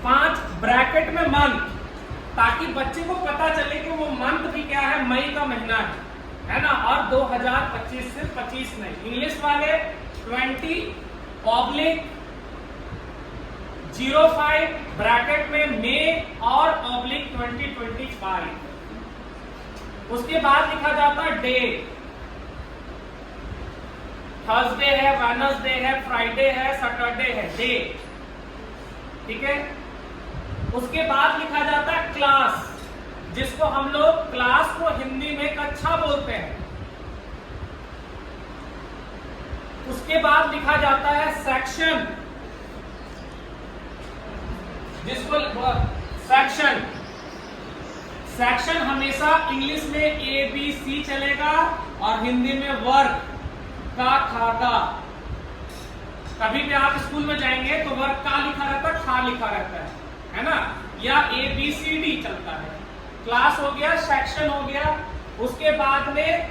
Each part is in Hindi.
5 ब्रैकेट में मंथ, ताकि बच्चे को पता चले कि वो मंथ भी क्या है, मई का महीना है ना। और 2025 से 25 नहीं, इंग्लिश वाले 20/05 ब्रैकेट में मई और /2025। उसके बाद लिखा जाता है डे, थर्सडे है, वेडनेसडे है, फ्राइडे है, सैटरडे है, डे, ठीक है। उसके बाद लिखा जाता है क्लास, जिसको हम लोग क्लास को हिंदी में कक्षा बोलते हैं। उसके बाद लिखा जाता है सेक्शन, जिसको सेक्शन, सेक्शन हमेशा इंग्लिश में ABC चलेगा और हिंदी में वर्क का खाता। कभी भी आप स्कूल में जाएंगे तो वर्क का लिखा रहता है, खा लिखा रहता है ना, या ABCD चलता है। क्लास हो गया, सेक्शन हो गया। उसके बाद में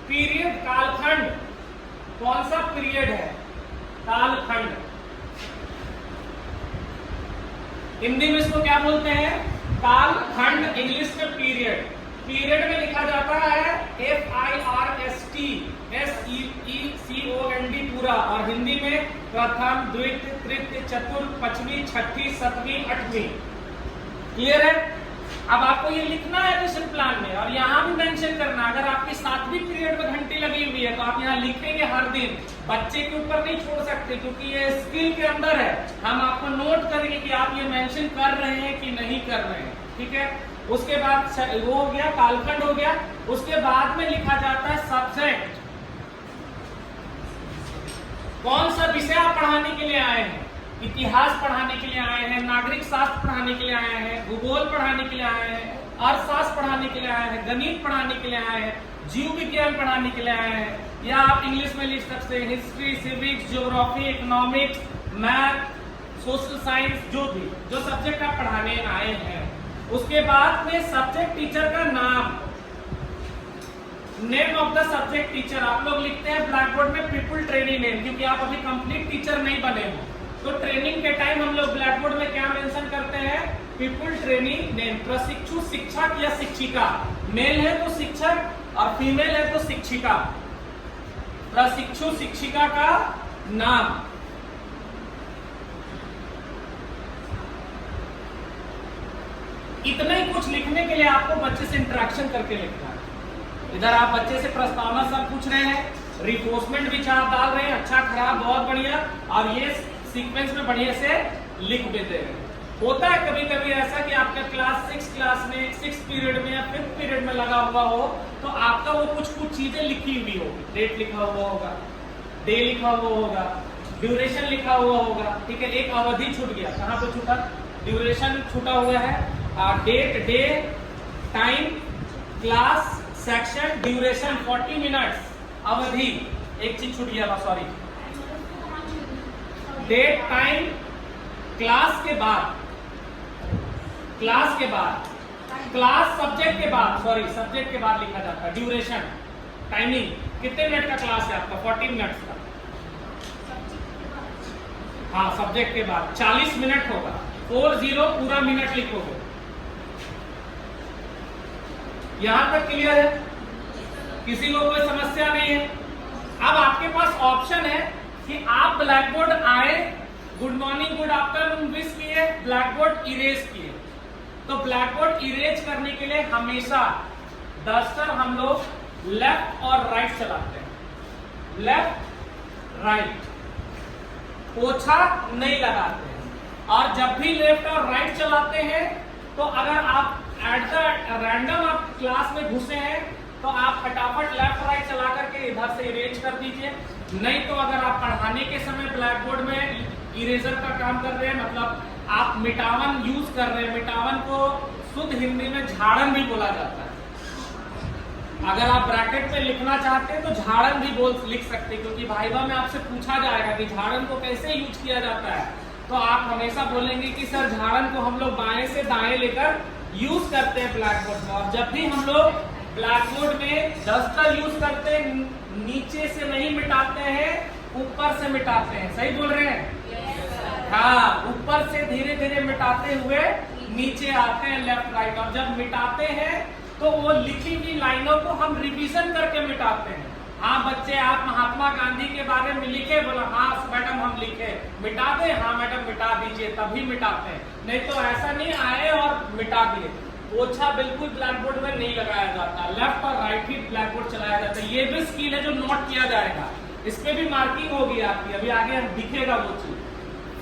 पीरियड, कालखंड, कौन सा पीरियड है, कालखंड। हिंदी में इसको क्या बोलते हैं, कालखंड, इंग्लिश में पीरियड। पीरियड में लिखा जाता है FIRST SEECOND पूरा, और हिंदी में प्रथम, द्वितीय, तृतीय, चतुर्थ, पंचवी, छठी, सतवीं, आठवीं। क्लियर है। अब आपको ये लिखना है लेसन प्लान में, और यहाँ भी मेंशन करना, अगर आपकी 7वीं पीरियड में घंटी लगी हुई है तो आप यहाँ लिखेंगे हर दिन। बच्चे के ऊपर नहीं छोड़ सकते, क्योंकि ये स्किल के अंदर है। हम आपको नोट करेंगे कि आप ये मेंशन कर रहे हैं कि नहीं कर रहे हैं, ठीक है। उसके बाद वो हो गया, कालखंड हो गया। उसके बाद में लिखा जाता है सब्जेक्ट, कौन सा विषय आप पढ़ाने के लिए आए हैं। इतिहास पढ़ाने के लिए आए हैं, नागरिक शास्त्र पढ़ाने के लिए आए हैं, भूगोल पढ़ाने के लिए आए हैं, अर्थशास्त्र पढ़ाने के लिए आए हैं, गणित पढ़ाने के लिए आए हैं, जीव विज्ञान पढ़ाने के लिए आए हैं, या आप इंग्लिश में लिख सकते हैं history, civics, geography, economics, math, social science, जो भी जो सब्जेक्ट आप पढ़ाने आए हैं। उसके बाद में सब्जेक्ट टीचर का नाम, name of the subject teacher आप लोग लिखते हैं ब्लैक बोर्ड में पीपल ट्रेनिंग नेम, क्योंकि आप अभी कंप्लीट टीचर नहीं बने हो। तो ट्रेनिंग के टाइम हम लोग ब्लैक बोर्ड में क्या मेंशन करते हैं, पीपल ट्रेनिंग नेम। प्रशिक्षु शिक्षक या शिक्षिका, मेल है तो शिक्षक और फीमेल है तो शिक्षिका। प्रशिक्षु शिक्षिका का नाम। इतना ही कुछ लिखने के लिए आपको बच्चे से इंटरेक्शन करके लिखना है। इधर आप बच्चे से प्रस्तावना सब पूछ रहे हैं, रिपोर्टमेंट भी आप डाल रहे हैं, अच्छा खराब बहुत बढ़िया, और ये सीक्वेंस में बढ़िया से लिख देते हैं। होता है कभी कभी ऐसा कि आपका क्लास 6 पीरियड में या 5th पीरियड में लगा हुआ हो, तो आपका वो कुछ चीजें लिखी हुई होगी, डेट लिखा हुआ होगा, डे लिखा हुआ होगा, ड्यूरेशन लिखा हुआ होगा, ठीक है। एक अवधि छूट गया, कहाँ पे छूटा, ड्यूरेशन छूटा हुआ है, date, day, time, class, section, duration 40 minutes, अवधि, एक चीज छूट गया, सॉरी, डेट, टाइम, क्लास के बाद, क्लास सब्जेक्ट के बाद, सॉरी सब्जेक्ट के बाद लिखा जाता है, ड्यूरेशन, टाइमिंग, कितने मिनट का क्लास है आपका, 40 मिनट्स का, हाँ सब्जेक्ट के बाद 40 मिनट होगा, 40 पूरा मिनट लिखोगे। यहां तक क्लियर है, किसी को कोई समस्या नहीं है। अब आपके पास ऑप्शन है कि आप ब्लैक बोर्ड आए, good morning, good afternoon wish किए, ब्लैक बोर्ड इरेज किए। तो ब्लैक बोर्ड इरेज करने के लिए हमेशा डस्टर हम लोग लेफ्ट और राइट चलाते हैं, लेफ्ट राइट, पोछा नहीं लगाते हैं। और जब भी लेफ्ट और राइट चलाते हैं तो अगर आप एट द रैंडम आप क्लास में घुसे हैं तो आप फटाफट लेफ्ट राइट चला करके इधर से इरेज कर दीजिए। नहीं तो अगर आप पढ़ाने के समय ब्लैक बोर्ड में इरेजर का काम कर रहे हैं, मतलब आप मिटावन यूज कर रहे हैं, मिटावन को शुद्ध हिंदी में झाड़न भी बोला जाता है। अगर आप ब्रैकेट में लिखना चाहते हैं तो झाड़न भी लिख सकते हैं, क्योंकि भाईवा में आपसे पूछा जाएगा कि झाड़न को कैसे यूज किया जाता है, तो आप हमेशा बोलेंगे कि सर झाड़न को हम लोग बाएं से दाएं लेकर यूज करते हैं ब्लैक बोर्ड में। और जब भी हम लोग ब्लैक बोर्ड में डस्टर यूज करते हैं, नीचे से नहीं मिटाते हैं, ऊपर से मिटाते हैं। सही बोल रहे हैं? हाँ, ऊपर से धीरे धीरे मिटाते हुए नीचे आते हैं लेफ्ट राइट। और जब मिटाते हैं तो वो लिखी हुई लाइनों को हम रिवीजन करके मिटाते हैं। हाँ बच्चे, आप महात्मा गांधी के बारे में लिखे, बोला हाँ मैडम हम लिखे, मिटा दें, हाँ मैडम मिटा दीजिए, तभी मिटाते हैं। नहीं तो ऐसा नहीं आए और मिटा दिए। पोछा बिल्कुल ब्लैक बोर्ड में नहीं लगाया जाता, लेफ्ट और राइट ही ब्लैक बोर्ड चलाया जाता है। ये भी स्किल है जो नोट किया जाएगा, इस पे भी मार्किंग होगी आपकी, अभी आगे दिखेगा वो चीज।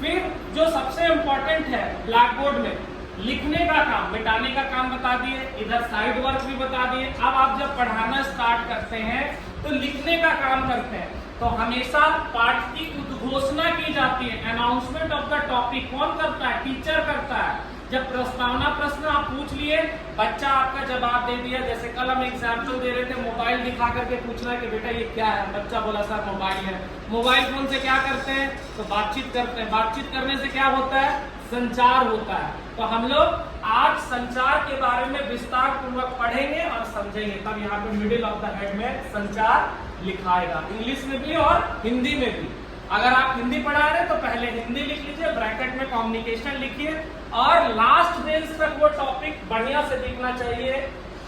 फिर जो सबसे इंपॉर्टेंट है ब्लैक बोर्ड में, लिखने का काम, मिटाने का काम बता दिए, इधर साइड वर्क भी बता दिए। अब आप जब पढ़ाना स्टार्ट करते हैं तो लिखने का काम करते हैं, तो हमेशा पाठ की उद्घोषणा की जाती है। अनाउंसमेंट ऑफ द टॉपिक कौन करता है? टीचर करता है। जब प्रस्तावना प्रश्न आप पूछ लिए, बच्चा आपका जवाब दे दिया, जैसे कल हम एग्जाम्पल दे रहे थे, मोबाइल दिखा करके पूछ रहा है कि बेटा ये क्या है, बच्चा बोला सर मोबाइल है। मोबाइल फोन से क्या करते हैं? तो बातचीत करते हैं। बातचीत करने से क्या होता है? संचार होता है। तो हम लोग आज संचार के बारे में विस्तार पूर्वक पढ़ेंगे और समझेंगे। तब यहाँ पे मिडिल ऑफ द हेड में संचार लिखाएगा, इंग्लिश में भी और हिंदी में भी। अगर आप हिंदी पढ़ा रहे तो पहले हिंदी लिख लीजिए, ब्रैकेट में कम्युनिकेशन लिखिए, और लास्ट बेंच तक वो टॉपिक बढ़िया से दिखना चाहिए,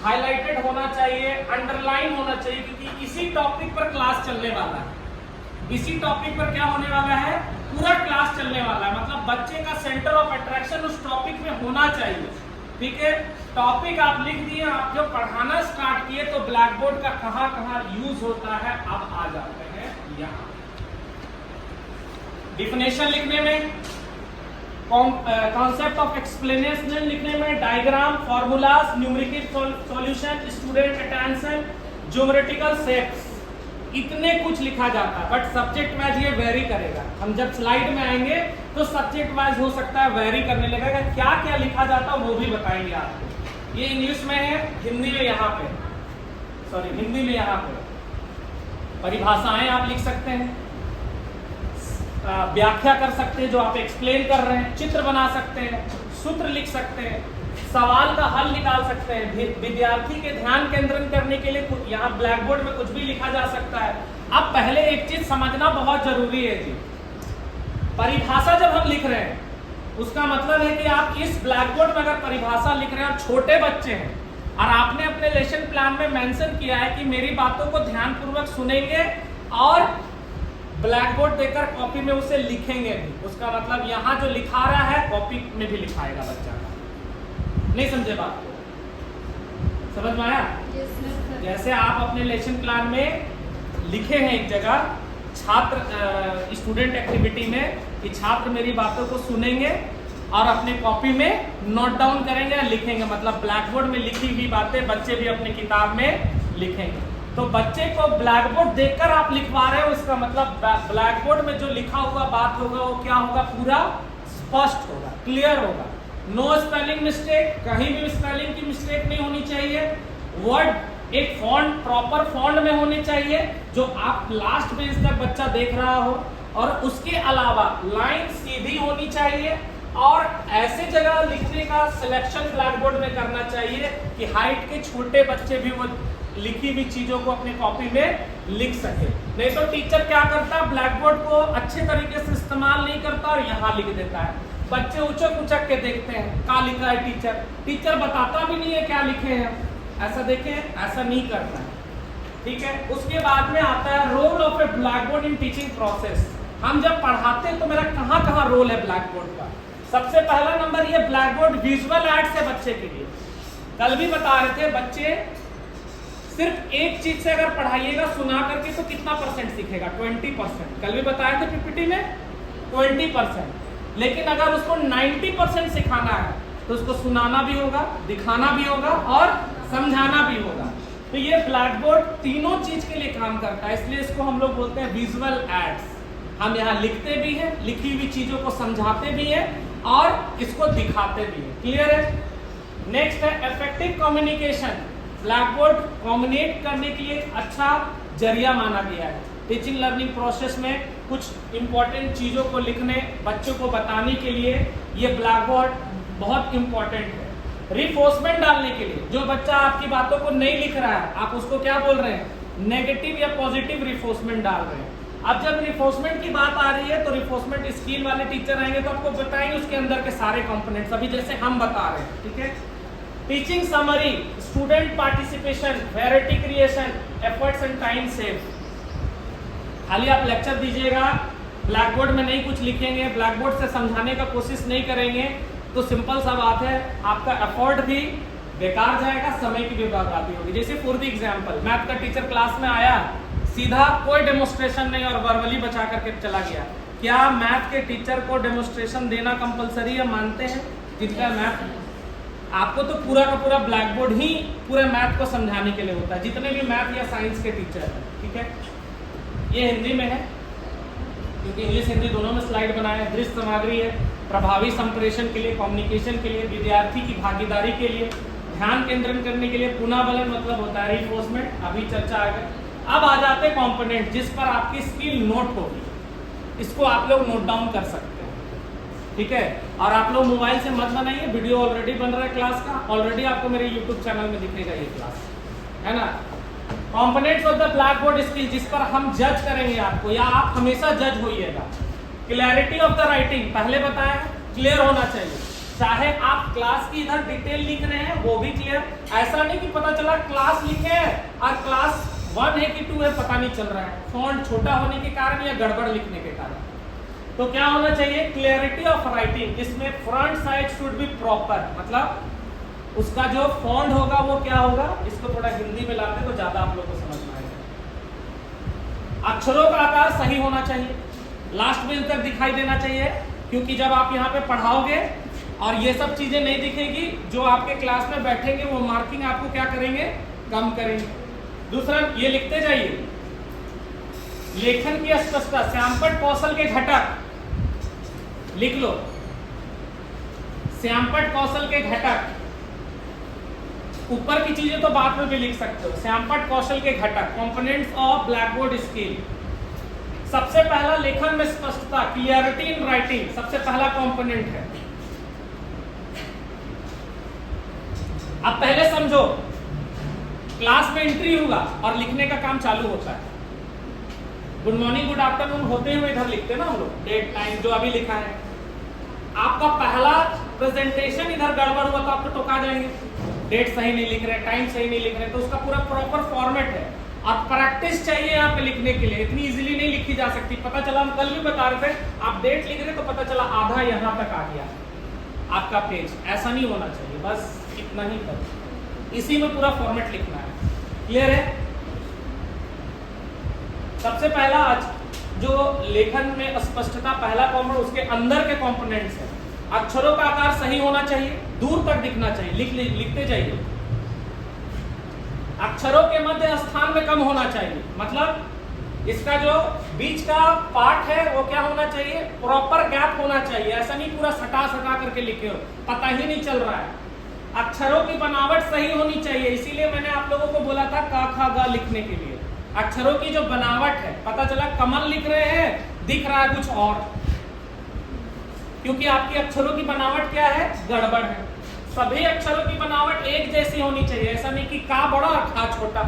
हाईलाइटेड होना चाहिए, अंडरलाइन होना चाहिए, क्योंकि इसी टॉपिक पर क्लास चलने वाला है। इसी टॉपिक पर क्या होने वाला है? पूरा क्लास चलने वाला है। मतलब बच्चे का सेंटर ऑफ अट्रैक्शन उस टॉपिक में होना चाहिए। ठीक है, टॉपिक आप लिख दिए, आप जब पढ़ाना स्टार्ट किए तो ब्लैक बोर्ड का कहाँ कहाँ यूज होता है अब आ जाते हैं यहाँ। डिफिनेशन लिखने में, कॉन्सेप्ट ऑफ एक्सप्लेनेशन लिखने में, diagram, formulas, numerical solution, student attention, geometrical shapes, इतने कुछ लिखा जाता है। बट सब्जेक्ट वाइज ये वेरी करेगा। हम जब स्लाइड में आएंगे तो सब्जेक्ट वाइज हो सकता है वेरी करने लगेगा। क्या क्या लिखा जाता है वो भी बताएंगे आपको। ये इंग्लिश में है, हिंदी में यहाँ पे, सॉरी हिंदी में यहाँ पे परिभाषाएं आप लिख सकते हैं, व्याख्या कर सकते हैं जो आप एक्सप्लेन कर रहे हैं, चित्र बना सकते हैं, सूत्र लिख सकते हैं, सवाल का हल निकाल सकते हैं। विद्यार्थी के ध्यान केंद्रित करने के लिए यहाँ ब्लैक बोर्ड में कुछ भी लिखा जा सकता है। अब पहले एक चीज समझना बहुत जरूरी है जी, परिभाषा जब हम लिख रहे हैं उसका मतलब है कि आप इस ब्लैक बोर्ड में अगर परिभाषा लिख रहे हैं और छोटे बच्चे हैं और आपने अपने लेसन प्लान में मेंशन किया है कि मेरी बातों को ध्यानपूर्वक सुनेंगे और ब्लैक बोर्ड देकर कॉपी में उसे लिखेंगे भी, उसका मतलब यहाँ जो लिखा रहा है कॉपी में भी लिखाएगा बच्चा। नहीं समझे बात को? समझ में आया? जैसे आप अपने लेसन प्लान में लिखे हैं एक जगह छात्र स्टूडेंट एक्टिविटी में कि छात्र मेरी बातों को सुनेंगे और अपने कॉपी में नोट डाउन करेंगे या लिखेंगे, मतलब ब्लैक बोर्ड में लिखी हुई बातें बच्चे भी अपनी किताब में लिखेंगे। तो बच्चे को ब्लैक बोर्ड देखकर आप लिखवा रहे हो, इसका मतलब ब्लैक बोर्ड में जो लिखा हुआ बात होगा वो क्या होगा? पूरा स्पष्ट होगा, क्लियर होगा। नो स्पेलिंग मिस्टेक, कहीं भी स्पेलिंग की मिस्टेक नहीं होनी चाहिए। वर्ड एक फॉन्ट, प्रॉपर फॉन्ट में होने चाहिए जो आप लास्ट पेज तक बच्चा देख रहा हो, और उसके अलावा लाइन सीधी होनी चाहिए, और ऐसे जगह लिखने का सिलेक्शन ब्लैक बोर्ड में करना चाहिए कि हाइट के छोटे बच्चे भी वो लिखी हुई चीजों को अपनी कॉपी में लिख सके। नहीं तो टीचर क्या करता है, ब्लैक बोर्ड को अच्छे तरीके से इस्तेमाल नहीं करता और यहाँ लिख देता है। बच्चे उचक उचक के देखते हैं क्या लिखा है, टीचर बताता भी नहीं है क्या लिखे हैं। ऐसा देखें, ऐसा नहीं करना है। ठीक है, उसके बाद में आता है role of a black board in teaching process. हम जब पढ़ाते हैं तो मेरा कहाँ कहाँ रोल है ब्लैक बोर्ड का? सबसे पहला नंबर ये ब्लैक बोर्ड विजुअल एड्स है बच्चे के लिए। कल भी बता रहे थे, बच्चे सिर्फ एक चीज से अगर पढ़ाइएगा सुना करके तो कितना परसेंट सीखेगा? 20%। कल भी बताया था पीपीटी में 20%। लेकिन अगर उसको 90% सिखाना है तो उसको सुनाना भी होगा, दिखाना भी होगा और समझाना भी होगा। तो ये ब्लैक बोर्ड तीनों चीज के लिए काम करता है, इसलिए इसको हम लोग बोलते हैं विजुअल एड्स। हम यहाँ लिखते भी हैं, लिखी हुई चीजों को समझाते भी हैं और इसको दिखाते भी हैं। क्लियर है? नेक्स्ट है effective communication. Black board communicate करने के लिए अच्छा जरिया माना गया है। टीचिंग लर्निंग प्रोसेस में कुछ इंपॉर्टेंट चीजों को लिखने, बच्चों को बताने के लिए ये ब्लैक बोर्ड बहुत इंपॉर्टेंट है। रिफोर्समेंट डालने के लिए, जो बच्चा आपकी बातों को नहीं लिख रहा है आप उसको क्या बोल रहे हैं? नेगेटिव या पॉजिटिव रिफोर्समेंट डाल रहे हैं। अब जब रिफोर्समेंट की बात आ रही है तो रिफोर्समेंट स्किल वाले टीचर आएंगे तो आपको बताएंगे उसके अंदर के सारे कंपोनेंट्स, अभी जैसे हम बता रहे हैं, ठीक है। Teaching summary, student participation, variety creation, efforts and time save. खाली आप लेक्चर दीजिएगा, ब्लैक बोर्ड में नहीं कुछ लिखेंगे, ब्लैक बोर्ड से समझाने का कोशिश नहीं करेंगे तो सिंपल सा बात है, आपका एफर्ट भी बेकार जाएगा, समय की भी बर्बादी होगी। जैसे फॉर द एग्जांपल, मैथ का टीचर क्लास में आया, सीधा कोई डेमोस्ट्रेशन नहीं और वर्बली बचा करके चला गया। क्या मैथ के टीचर को डेमोस्ट्रेशन देना कंपलसरी है? मानते हैं? जिनका मैथ, आपको तो पूरा का पूरा ब्लैक बोर्ड ही पूरे मैथ को समझाने के लिए होता है, जितने भी मैथ या साइंस के टीचर हैं, ठीक है। ये हिंदी में है क्योंकि इंग्लिश हिंदी दोनों में स्लाइड बनाए हैं। दृश्य सामग्री है, प्रभावी संप्रेषण के लिए, कम्युनिकेशन के लिए, विद्यार्थी की भागीदारी के लिए, ध्यान केंद्रित करने के लिए, पुनर्बलन मतलब होता है रिइंफोर्समेंट, अभी चर्चा आ गई। अब आ जाते हैं कंपोनेंट जिस पर आपकी स्किल नोट होगी, इसको आप लोग नोट डाउन कर सकते हैं, ठीक है। और आप लोग मोबाइल से मत बनाइए, वीडियो ऑलरेडी बन रहा है क्लास का, ऑलरेडी आपको मेरे यूट्यूब चैनल में दिखेगा ये क्लास, है ना। Components of the black board skill, जिस पर हम जज करेंगे आपको, या आप हमेशा जज होइएगा। क्लैरिटी ऑफ द राइटिंग, पहले बताया क्लियर होना चाहिए, चाहे आप क्लास की इधर डिटेल लिख रहे हैं वो भी क्लियर, ऐसा नहीं कि पता चला क्लास लिखे हैं और क्लास 1 है कि 2 है पता नहीं चल रहा है, फॉन्ट छोटा होने के कारण या गड़बड़ लिखने के कारण। तो क्या होना चाहिए? क्लैरिटी ऑफ राइटिंग, इसमें front side should be proper, मतलब उसका जो फॉन्ट होगा वो क्या होगा, इसको थोड़ा हिंदी में लाते तो ज्यादा आप लोग को समझ में आएगा। अक्षरों का आकार सही होना चाहिए, लास्ट बेंच तक दिखाई देना चाहिए, क्योंकि जब आप यहाँ पे पढ़ाओगे और ये सब चीजें नहीं दिखेगी, जो आपके क्लास में बैठेंगे वो मार्किंग आपको क्या करेंगे? कम करेंगे। दूसरा, ये लिखते जाइए, लेखन की स्पष्टता, श्यामपट्ट कौशल के घटक लिख लो, श्यामपट्ट कौशल के घटक, ऊपर की चीजें तो बाद में भी लिख सकते हो। श्यामपट्ट कौशल के घटक, कंपोनेंट्स ऑफ ब्लैकबोर्ड स्किल। सबसे पहला लेखन में स्पष्टता, क्लियरिटी इन राइटिंग, सबसे पहला कंपोनेंट है। अब पहले समझो, क्लास में एंट्री होगा और लिखने का काम चालू होता है। गुड मॉर्निंग गुड आफ्टरनून होते हुए इधर लिखते हैं ना हम लोग, डेट टाइम जो अभी लिखा है। आपका पहला प्रेजेंटेशन इधर गड़बड़ हुआ तो आपको टोका जाएंगे, डेट सही नहीं लिख रहे, टाइम सही नहीं लिख रहे, तो उसका पूरा प्रॉपर फॉर्मेट है। और प्रैक्टिस चाहिए यहाँ पे लिखने के लिए, इतनी इजीली नहीं लिखी जा सकती। पता चला, हम कल भी बता रहे थे, आप डेट लिख रहे तो पता चला आधा यहाँ तक आ गया आपका पेज, ऐसा नहीं होना चाहिए, बस इतना ही कर, इसी में पूरा फॉर्मेट लिखना है। क्लियर है? सबसे पहला आज जो लेखन में स्पष्टता, पहला कॉम्पोनेंट, उसके अंदर के कॉम्पोनेंट्स है। अक्षरों का आकार सही होना चाहिए, दूर तक दिखना चाहिए, लिखते जाइए। अक्षरों के मध्य स्थान में कम होना चाहिए, मतलब इसका जो बीच का पार्ट है वो क्या होना चाहिए? प्रॉपर गैप होना चाहिए, ऐसा नहीं पूरा सटा सटा करके लिखे हो, पता ही नहीं चल रहा है। अक्षरों की बनावट सही होनी चाहिए, इसीलिए मैंने आप लोगों को बोला था क ख ग लिखने के लिए। अक्षरों की जो बनावट है, पता चला कमल लिख रहे हैं, दिख रहा है कुछ और, क्योंकि आपकी अक्षरों की बनावट क्या है? गड़बड़ है। सभी अक्षरों की बनावट एक जैसी होनी चाहिए, ऐसा नहीं कि का बड़ा और खा छोटा।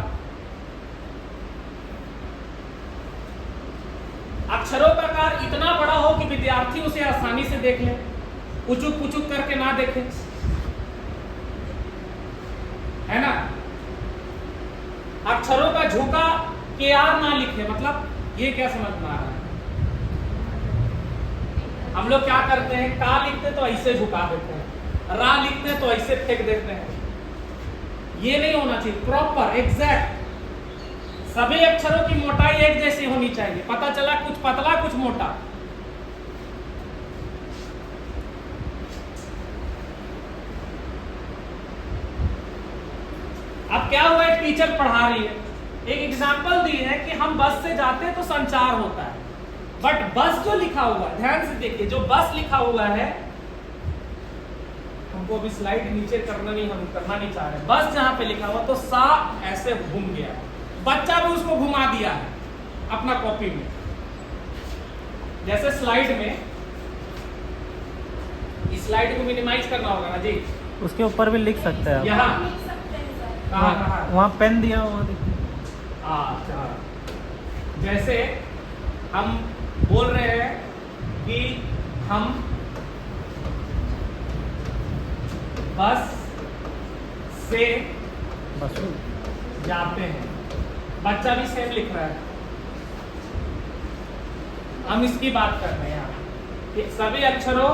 अक्षरों का आकार इतना बड़ा हो कि विद्यार्थी उसे आसानी से देख ले, उचुक पुचुक करके ना देखे, है ना। अक्षरों का झुका के आर ना लिखे, मतलब ये क्या समझ में आ रहा है? हम लोग क्या करते हैं, का लिखते तो ऐसे झुका देते हैं, रा लिखते तो ऐसे फेंक देते हैं, ये नहीं होना चाहिए, प्रॉपर एग्जैक्ट। सभी अक्षरों की मोटाई एक जैसी होनी चाहिए, पता चला कुछ पतला कुछ मोटा। अब क्या हुआ, एक टीचर पढ़ा रही है, एक एग्जाम्पल दी है कि हम बस से जाते हैं तो संचार होता है, बट बस जो लिखा हुआ है, ध्यान से देखिए, जो बस लिखा हुआ है, हमको अभी स्लाइड नीचे करना नहीं, हम करना नहीं चाह रहे। बस जहां पे लिखा हुआ तो सा ऐसे घूम गया, बच्चा भी उसको घुमा दिया है अपना कॉपी में, जैसे स्लाइड में, इस स्लाइड को मिनिमाइज करना होगा ना जी, उसके ऊपर भी लिख सकते हैं यहाँ वहाँ पेन दिया हुआ देखिए। अच्छा, जैसे हम बोल रहे हैं कि हम बस से बसु जाते हैं। बच्चा भी सेम लिख रहा है। हम इसकी बात कर रहे हैं यहाँ कि सभी अक्षरों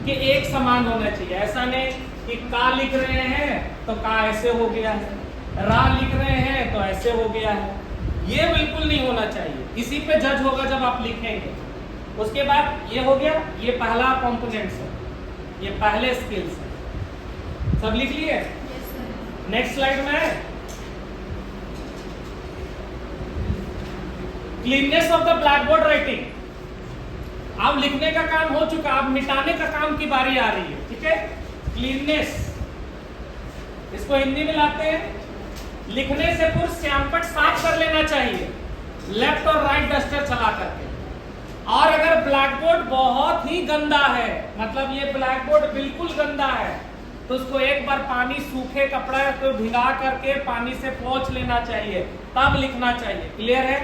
के एक समान होना चाहिए। ऐसा नहीं कि का लिख रहे हैं तो का ऐसे हो गया है, रा लिख रहे हैं तो ऐसे हो गया है। ये बिल्कुल नहीं होना चाहिए। इसी पे जज होगा जब आप लिखेंगे। उसके बाद ये हो गया, ये पहला कॉम्पोनेंट्स है, ये पहले स्किल्स है। सब लिख लिए? नेक्स्ट स्लाइड में cleanness of the black board writing. अब लिखने का काम हो चुका, अब मिटाने का काम की बारी आ रही है। ठीक है, क्लीननेस, इसको हिंदी में लाते हैं। लिखने से पूर्व श्यामपट्ट साफ कर लेना चाहिए, लेफ्ट और राइट डस्टर चला करके। और अगर ब्लैक बोर्ड बहुत ही गंदा है, मतलब ये ब्लैक बोर्ड बिल्कुल गंदा है, तो उसको एक बार पानी, सूखे कपड़ा को भिगा करके पानी से पोंछ लेना चाहिए, तब लिखना चाहिए। क्लियर है?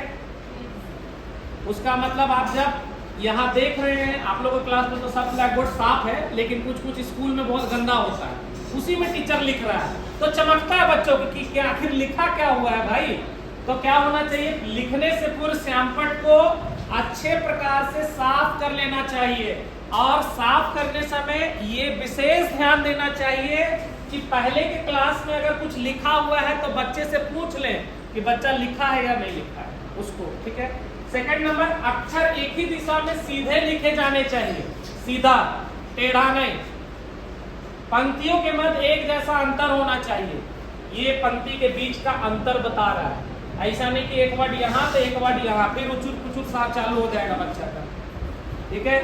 उसका मतलब आप जब यहाँ देख रहे हैं, आप लोगों क्लास में तो सब ब्लैक बोर्ड साफ है, लेकिन कुछ कुछ स्कूल में बहुत गंदा होता है, उसी में टीचर लिख रहा है तो चमकता है बच्चों की क्या आखिर लिखा क्या हुआ है भाई। तो क्या होना चाहिए? लिखने से पूर्व श्यामपट्ट को अच्छे प्रकार से साफ कर लेना चाहिए। और साफ करने समय ये विशेष ध्यान देना चाहिए कि पहले के क्लास में अगर कुछ लिखा हुआ है तो बच्चे से पूछ लें कि बच्चा लिखा है या नहीं लिखा है उसको। ठीक है। सेकंड नंबर, अक्षर एक ही दिशा में सीधे लिखे जाने चाहिए, सीधा, टेढ़ा नहीं। पंक्तियों के मध्य एक जैसा अंतर होना चाहिए। ये पंक्ति के बीच का अंतर बता रहा है। ऐसा नहीं कि एक वर्ड यहाँ तो एक वर्ड यहाँ, फिर उचुर कुचुर सा चालू हो जाएगा बच्चा का। ठीक है।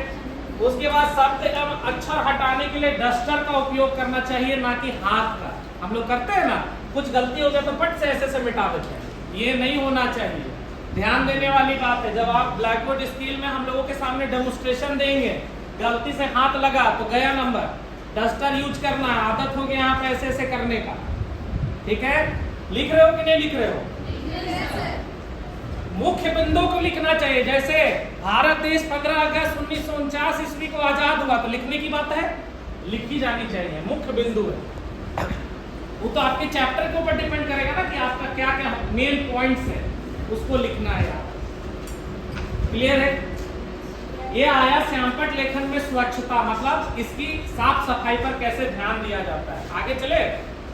उसके बाद शब्द एवं अक्षर हटाने के लिए डस्टर का उपयोग करना चाहिए, ना कि हाथ का। हम लोग करते हैं ना, कुछ गलती हो जाए तो फट से ऐसे मिटा देते हैं, ये नहीं होना चाहिए। ध्यान देने वाली बात है, जब आप ब्लैक बोर्ड स्किल में हम लोगों के सामने डेमोन्स्ट्रेशन देंगे, गलती से हाथ लगा तो गया नंबर। डस्टर यूज करना है, आदत हो गई यहाँ पे ऐसे ऐसे करने का। ठीक है। लिख रहे हो कि नहीं लिख रहे हो? मुख्य बिंदु को लिखना चाहिए। जैसे भारत देश 15 अगस्त 1949 ईस्वी को आजाद हुआ, तो लिखने की बात है, लिखी जानी चाहिए, मुख्य बिंदु है। वो तो आपके चैप्टर के ऊपर डिपेंड करेगा ना कि आपका क्या क्या मेन पॉइंट्स है, उसको लिखना है। क्लियर है? ये आया श्यामपट्ट लेखन में स्वच्छता, मतलब इसकी साफ सफाई पर कैसे ध्यान दिया जाता है। आगे चले?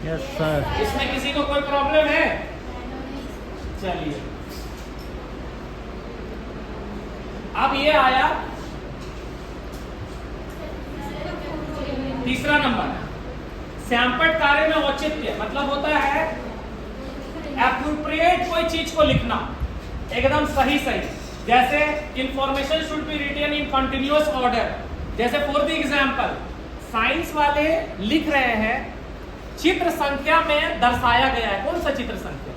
Yes sir. इसमें किसी को कोई प्रॉब्लम है? चलिए, अब ये आया तीसरा नंबर, श्यामपट्ट कार्य में औचित्य, मतलब होता है एप्रोप्रिएट कोई चीज को लिखना, एकदम सही सही। जैसे information should be written in continuous order. जैसे फॉर द एग्जांपल, साइंस वाले लिख रहे हैं चित्र संख्या में दर्शाया गया है। कौन सा चित्र संख्या?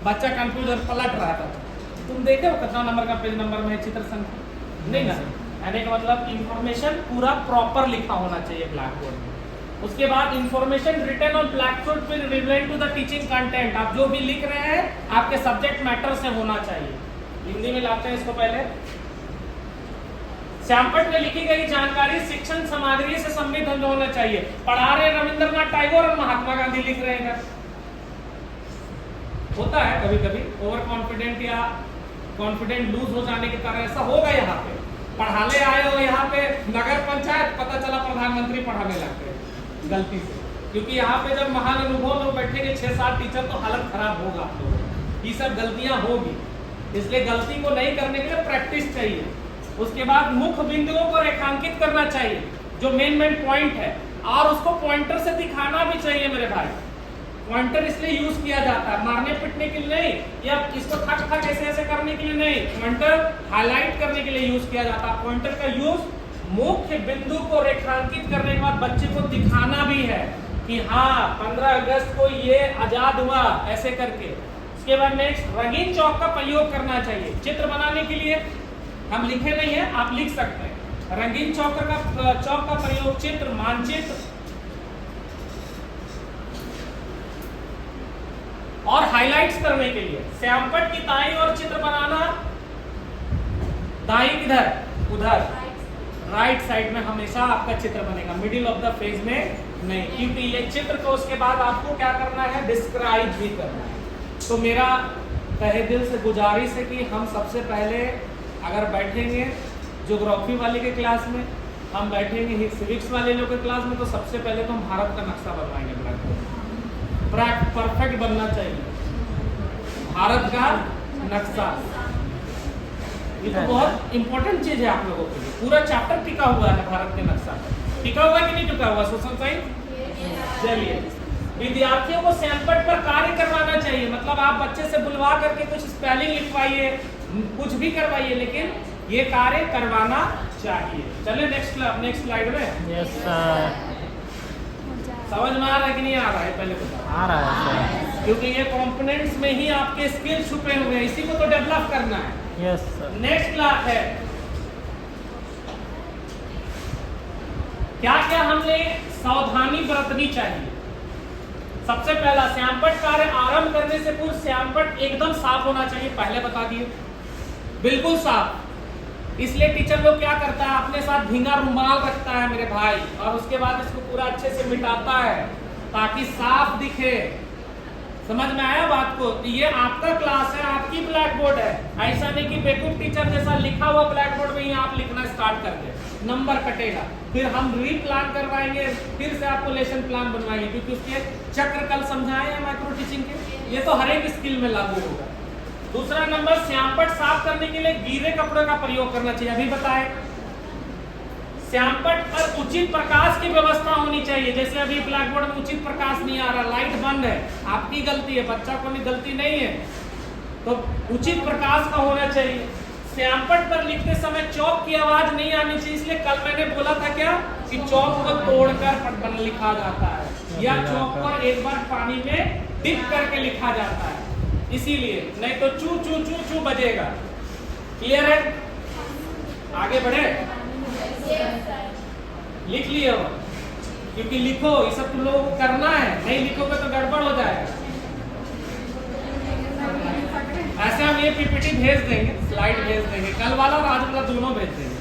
बच्चा कंप्यूटर पलट रहा था, तुम देखे हो कितना नंबर का पेज नंबर में चित्र संख्या? नहीं ना। यानी का मतलब इंफॉर्मेशन पूरा प्रॉपर लिखा होना चाहिए ब्लैक बोर्ड में। उसके बाद information written on black board will relate to the teaching content. आप जो भी लिख रहे हैं आपके सब्जेक्ट मैटर से होना चाहिए। हिंदी में लाते हैं इसको पहले। श्यामपट्ट में लिखी गई जानकारी शिक्षण सामग्री से समृद्ध होना चाहिए। पढ़ा रहे रविंद्रनाथ टैगोर और महात्मा गांधी लिख रहे हैं। होता है कभी कभी ओवर कॉन्फिडेंट या कॉन्फिडेंट लूज हो जाने के कारण ऐसा होगा। यहाँ पे पढ़ाने आए हो, यहाँ पे नगर पंचायत, पता चला प्रधानमंत्री पढ़ाने लगते हैं गलती से, क्योंकि यहाँ पे जब महान अनुभव लोग बैठेंगे 6-7 टीचर, तो हालत खराब होगा आप लोगों। ये सब गलतियां होगी, इसलिए गलती को नहीं करने के लिए प्रैक्टिस चाहिए। उसके बाद मुख्य बिंदुओं को रेखांकित करना चाहिए, जो मेन पॉइंट है, और उसको पॉइंटर से दिखाना भी चाहिए मेरे भाई। पॉइंटर इसलिए यूज किया जाता है मारने पिटने के लिए नहीं, या इसको थक थक ऐसे ऐसे करने के लिए नहीं, पॉइंटर हाईलाइट करने के लिए यूज किया जाता है। पॉइंटर का यूज मुख्य बिंदु को रेखांकित करने के बाद बच्चे को दिखाना भी है कि हाँ 15 अगस्त को ये आजाद हुआ, ऐसे करके। उसके बाद नेक्स्ट, रंगीन चौक का प्रयोग करना चाहिए। चित्र बनाने के लिए हम लिखे नहीं है, आप लिख सकते हैं। रंगीन चौक का प्रयोग चित्र, मानचित्र और हाइलाइट्स करने के लिए। श्यामपट्ट की ताई और चित्र बनाना दाई किधर, उधर राइट साइड में हमेशा आपका चित्र बनेगा, मिडिल ऑफ द पेज में नहीं, क्योंकि ये चित्र को उसके बाद आपको क्या करना है, डिस्क्राइब भी करना है। तो मेरा तहे दिल से गुजारिश है कि हम सबसे पहले अगर बैठेंगे ज्योग्राफी वाले के क्लास में, हम बैठेंगे सिविक्स वाले लोग के क्लास में, तो सबसे पहले तो हम भारत का नक्शा बनवाएंगे, ब्लैक परफेक्ट बनना चाहिए भारत का नक्शा। ये तो बहुत इंपॉर्टेंट चीज है आप लोगों के लिए, पूरा चैप्टर टिका हुआ है भारत के नक्शा पर, टिका हुआ है कि नहीं टिका हुआ सोशल साइंस। चलिए, विद्यार्थियों को सैंपल पर कार्य करवाना चाहिए, मतलब आप बच्चे से बुलवा करके कुछ स्पेलिंग लिखवाइए, कुछ भी करवाइए, लेकिन ये कार्य करवाना चाहिए। चलिए नेक्स्ट स्लाइड में। Yes sir. समझ में आ रहा है कि नहीं आ रहा है, पहले बताओ। आ रहा है सर, क्योंकि ये कंपोनेंट्स में ही आपके स्किल छुपे हुए हैं, इसी को तो डेवलप करना है। Yes sir. नेक्स्ट क्लास है क्या क्या हमने सावधानी बरतनी चाहिए। सबसे पहला, श्यामपट्ट कार्य आरंभ करने से पूर्व श्यामपट्ट एकदम साफ होना चाहिए, पहले बता दिए, बिल्कुल साफ। इसलिए टीचर लोग क्या करता है, अपने साथ भींगा रुमाल रखता है मेरे भाई, और उसके बाद इसको पूरा अच्छे से मिटाता है ताकि साफ दिखे। समझ में आया बात को? ये आपका क्लास है, आपकी ब्लैक बोर्ड है, ऐसा नहीं कि बेवकूफ टीचर जैसा लिखा हुआ ब्लैक बोर्ड में ही आप लिखना स्टार्ट कर दे, नंबर कटेगा। फिर हम रीप्लान करवाएंगे, फिर से आपको लेसन प्लान बनवाएंगे, क्योंकि उसके चक्र कल समझाए हैं माइक्रो टीचिंग के, ये तो हर एक स्किल में लागू होगा। दूसरा नंबर, श्यामपट्ट साफ करने के लिए गीले कपड़े का प्रयोग करना चाहिए, अभी बताए। श्यामपट्ट पर उचित प्रकाश की व्यवस्था होनी चाहिए, जैसे अभी ब्लैक बोर्ड में उचित प्रकाश नहीं आ रहा, लाइट बंद है, आपकी गलती है, बच्चा को भी गलती नहीं है, तो उचित प्रकाश का होना चाहिए। श्यामपट्ट पर लिखते समय चौक की आवाज नहीं आनी चाहिए, इसलिए कल मैंने बोला था क्या कि चौक को तोड़कर लिखा जाता है, या चौक पर एक बार पानी में डिप करके लिखा जाता है, इसीलिए, नहीं तो चू चू चू चू बजेगा। क्लियर है? आगे बढ़े, लिख लिए हो, क्योंकि लिखो, ये सब तुम लोगों को करना है, नहीं लिखोगे तो गड़बड़ हो जाएगा। ऐसे हम ये पीपीटी भेज देंगे, स्लाइड भेज देंगे, कल वाला और आज वाला दोनों भेज देंगे।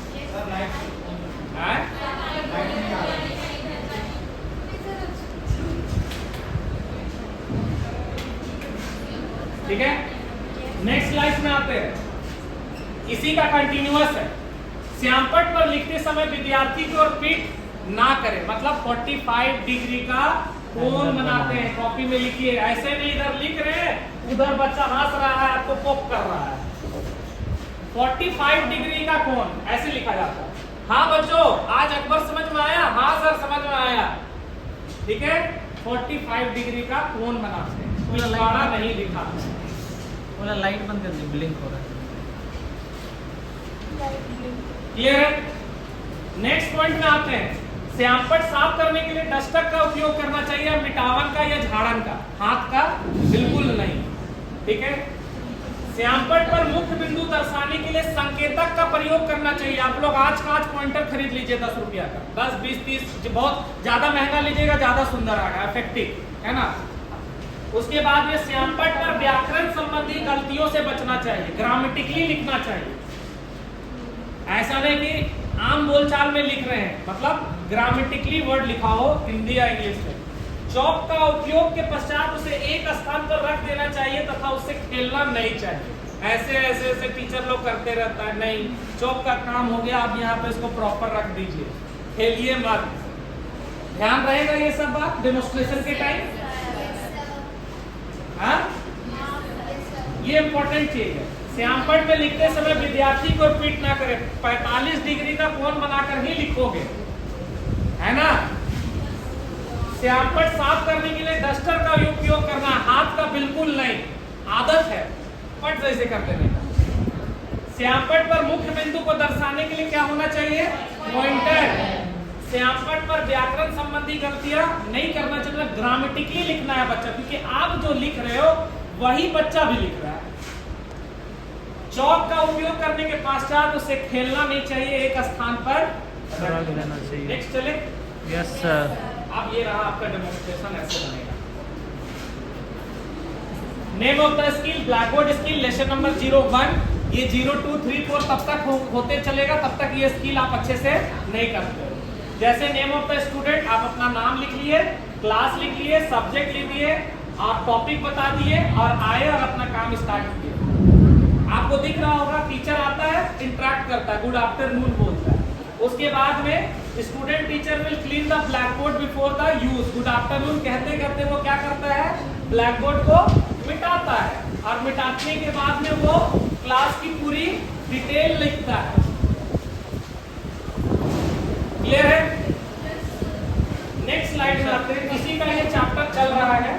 ठीक है, नेक्स्ट स्लाइड में आते हैं, इसी का कंटिन्यूअस है। श्यामपट्ट पर लिखते समय विद्यार्थी की ओर पीठ ना करें, मतलब 45 डिग्री का कोण बनाते हैं, कॉपी में लिखिए, ऐसे नहीं इधर लिख रहे हैं उधर बच्चा हंस रहा है आपको पॉप कर रहा है। 45 डिग्री का कोण ऐसे लिखा जाता है। हाँ बच्चों, आज अकबर समझ में आया? हाँ सर समझ में आया। ठीक है, 45 डिग्री का कोण बनाते हैं, कोई इशारा नहीं लिखा। पूरा लाइट बंद कर दी, ब्लिंक हो रहा है। क्लियर है? नेक्स्ट पॉइंट में आते हैं, श्यामपट्ट साफ करने के लिए डस्टर का उपयोग करना चाहिए, मिटावन का या झाड़न का, हाथ का बिल्कुल नहीं। ठीक है, श्यामपट्ट पर मुख्य बिंदु दर्शाने के लिए संकेतक का प्रयोग करना चाहिए। आप लोग आज का आज पॉइंटर खरीद लीजिए 10 रुपया का, 10, 20, 30, बहुत ज्यादा महंगा लीजिएगा ज्यादा सुंदर आएगा, इफेक्टिव है ना। उसके बाद ये श्यामपट्ट पर व्याकरण संबंधी गलतियों से बचना चाहिए, ग्रामेटिकली लिखना चाहिए, ऐसा नहीं कि आम बोलचाल में लिख रहे हैं, मतलब ग्रामेटिकली वर्ड लिखा हो हिंदी या इंग्लिश में। चौक का उपयोग के पश्चात उसे एक स्थान पर रख देना चाहिए तथा उससे खेलना नहीं चाहिए। ऐसे ऐसे ऐसे टीचर लोग करते रहता है, नहीं चौक का काम हो गया, आप यहाँ पे इसको प्रॉपर रख दीजिए, खेलिए मत। ध्यान रहेगा ये सब बात डेमोन्स्ट्रेशन के टाइम। हाँ, ये इंपॉर्टेंट चीज है। श्यामपट्ट में लिखते समय विद्यार्थी को पीट ना करे, 45 डिग्री का कोण बनाकर ही लिखोगे, है ना। श्यामपट्ट साफ करने के लिए डस्टर का उपयोग करना, हाथ का बिल्कुल नहीं, आदत है पट जैसे कर देने का। श्यामपट्ट पर मुख्य बिंदु को दर्शाने के लिए क्या होना चाहिए? पॉइंटर। श्यामपट्ट पर व्याकरण संबंधी गलतियां नहीं करना चाहिए, ग्रामेटिकली लिखना है बच्चा, क्योंकि आप जो लिख रहे हो वही बच्चा भी लिख रहा है। चौक का उपयोग करने के पश्चात उसे खेलना नहीं चाहिए, एक स्थान पर रख देना चाहिए। नेक्स्ट चले। Yes sir. अब ये रहा आपका डेमोन्स्ट्रेशन, ऐसे बनेगा। Name of the skill, black board skill, lesson number 01। ये 0 2 3 4 तब तक होते चलेगा, तब तक ये स्किल आप अच्छे से नहीं करते हो। जैसे नेम ऑफ द स्टूडेंट, आप अपना नाम लिख लिए, क्लास लिख लिए, सब्जेक्ट लिख लिए, आप टॉपिक बता दिए और आए और अपना काम स्टार्ट किए। आपको दिख रहा होगा टीचर आता है, इंटरेक्ट करता है, गुड आफ्टरनून बोलता है। उसके बाद में student teacher will clean the black board before the use. Good afternoon कहते कहते वो क्या करता है, ब्लैक बोर्ड को मिटाता है और मिटाने के बाद में वो क्लास की पूरी डिटेल लिखता है। क्लियर है? नेक्स्ट स्लाइड में आते हैं। किसी का ये चैप्टर चल रहा है,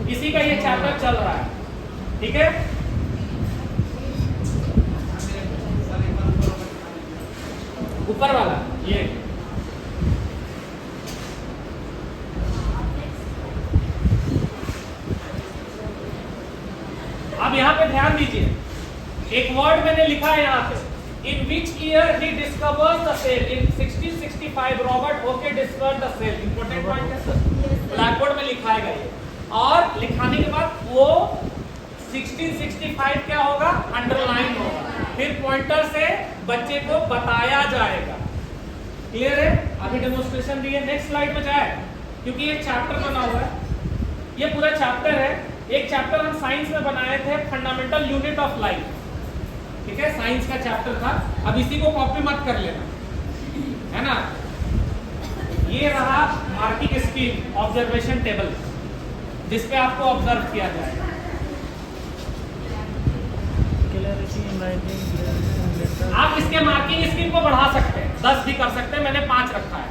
किसी का ये चैप्टर चल रहा है, ठीक है? ऊपर वाला ये अब यहाँ पे ध्यान दीजिए, एक वर्ड मैंने लिखा है यहाँ पे, in which year he discovers the cell. In 1665 Robert Hooke discovered the cell. Important point है सर, ब्लैक बोर्ड में लिखाएगा ये, और लिखाने के बाद वो 1665 क्या होगा, अंडरलाइन होगा, फिर पॉइंटर से बच्चे को बताया जाएगा। क्लियर है? अभी डेमोन्स्ट्रेशन दी है। नेक्स्ट स्लाइड में जाए, क्योंकि ये चैप्टर बना हुआ है, ये पूरा चैप्टर है। एक चैप्टर हम साइंस में बनाए थे, फंडामेंटल यूनिट ऑफ लाइफ, ठीक है, साइंस का चैप्टर था। अब इसी को कॉपी मत कर लेना, है ना। ये रहा मार्किंग स्कीम, ऑब्जर्वेशन टेबल, जिसपे आपको ऑब्जर्व किया जाएगा। आप इसके मार्किंग स्कीम को बढ़ा सकते हैं, 10 भी कर सकते हैं, मैंने 5 रखा है।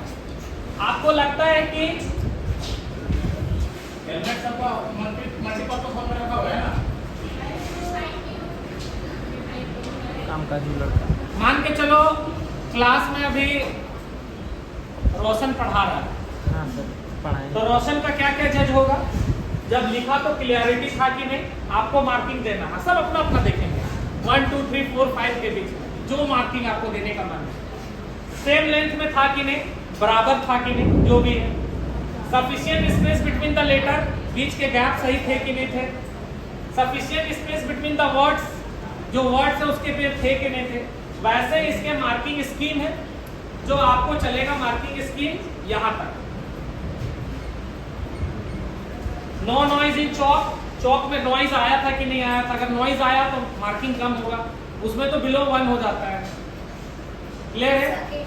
आपको लगता है कि हेलमेट सबका मल्टीपर्पज फोन में रखा हुआ है ना, काम का जो लड़का, मान के चलो क्लास में अभी रोशन पढ़ा रहा है, हाँ सर पढ़ाएं, तो रोशन का क्या क्या जज होगा? जब लिखा तो क्लियरिटी था कि नहीं, आपको मार्किंग देना है। सब अपना अपना देखेंगे, 1 2 3 4 5 के बीच में जो मार्किंग आपको देने का मन है। सेम लेंथ में था कि नहीं, बराबर था कि नहीं, जो भी है। Sufficient space between the letter, बीच के गैप सही थे कि नहीं थे। Sufficient space between the words, जो वर्ड्स है उसके पे थे कि नहीं थे। वैसे इसके मार्किंग स्कीम है, जो आपको चलेगा मार्किंग स्कीम यहाँ तक। No noise in chalk, chalk में नॉइज आया था कि नहीं आया था, अगर नॉइज आया तो मार्किंग कम होगा, उसमें तो बिलो 1 हो जाता है। क्लियर है?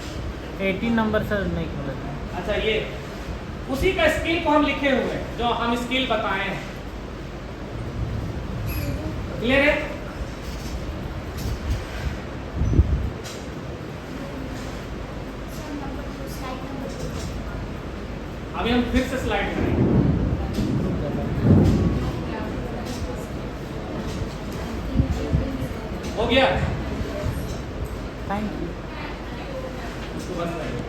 18 नंबर सर नहीं खोला था। अच्छा, ये उसी का स्किल को हम लिखे हुए हैं, जो हम स्किल बताए हैं। क्लियर है? अभी हम फिर से स्लाइड करेंगे। हो गया? Thank you. इसको बंद करेंगे।